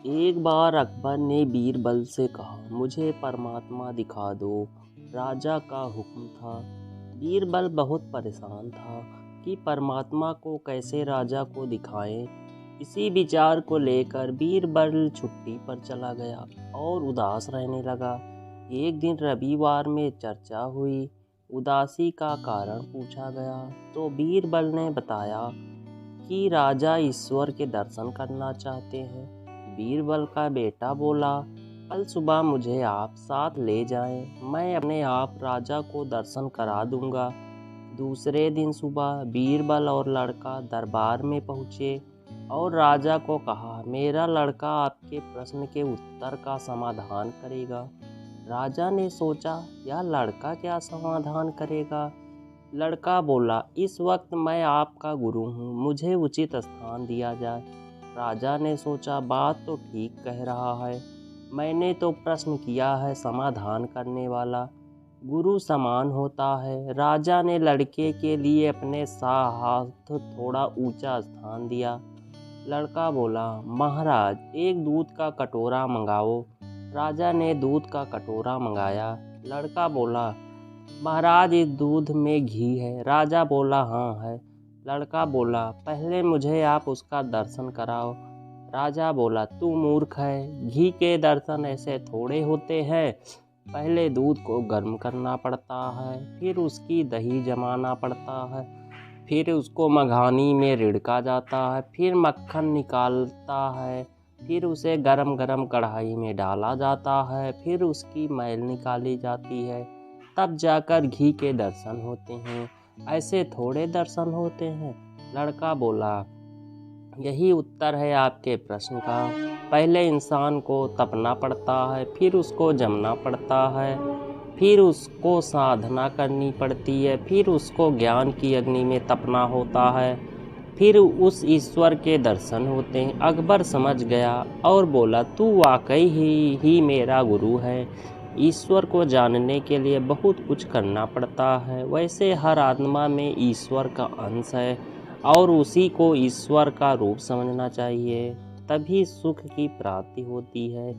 एक बार अकबर ने बीरबल से कहा, मुझे परमात्मा दिखा दो। राजा का हुक्म था। बीरबल बहुत परेशान था कि परमात्मा को कैसे राजा को दिखाएं। इसी विचार को लेकर बीरबल छुट्टी पर चला गया और उदास रहने लगा। एक दिन रविवार में चर्चा हुई। उदासी का कारण पूछा गया तो बीरबल ने बताया कि राजा ईश्वर के दर्शन करना चाहते हैं। बीरबल का बेटा बोला, कल सुबह मुझे आप साथ ले जाएं, मैं अपने आप राजा को दर्शन करा दूंगा। दूसरे दिन सुबह बीरबल और लड़का दरबार में पहुँचे और राजा को कहा, मेरा लड़का आपके प्रश्न के उत्तर का समाधान करेगा। राजा ने सोचा, यह लड़का क्या समाधान करेगा। लड़का बोला, इस वक्त मैं आपका गुरु हूँ, मुझे उचित स्थान दिया जाए। राजा ने सोचा, बात तो ठीक कह रहा है, मैंने तो प्रश्न किया है, समाधान करने वाला गुरु समान होता है। राजा ने लड़के के लिए अपने हाथ थोड़ा ऊंचा स्थान दिया। लड़का बोला, महाराज एक दूध का कटोरा मंगाओ। राजा ने दूध का कटोरा मंगाया। लड़का बोला, महाराज इस दूध में घी है। राजा बोला, हाँ है। लड़का बोला, पहले मुझे आप उसका दर्शन कराओ। राजा बोला, तू मूर्ख है, घी के दर्शन ऐसे थोड़े होते हैं। पहले दूध को गर्म करना पड़ता है, फिर उसकी दही जमाना पड़ता है, फिर उसको मघानी में रिड़का जाता है, फिर मक्खन निकालता है, फिर उसे गरम गरम कढ़ाई में डाला जाता है, फिर उसकी मैल निकाली जाती है, तब जाकर घी के दर्शन होते हैं। ऐसे थोड़े दर्शन होते हैं। लड़का बोला, यही उत्तर है आपके प्रश्न का। पहले इंसान को तपना पड़ता है, फिर उसको जमना पड़ता है, फिर उसको साधना करनी पड़ती है, फिर उसको ज्ञान की अग्नि में तपना होता है, फिर उस ईश्वर के दर्शन होते हैं। अकबर समझ गया और बोला, तू वाकई ही मेरा गुरु है। ईश्वर को जानने के लिए बहुत कुछ करना पड़ता है। वैसे हर आत्मा में ईश्वर का अंश है और उसी को ईश्वर का रूप समझना चाहिए, तभी सुख की प्राप्ति होती है।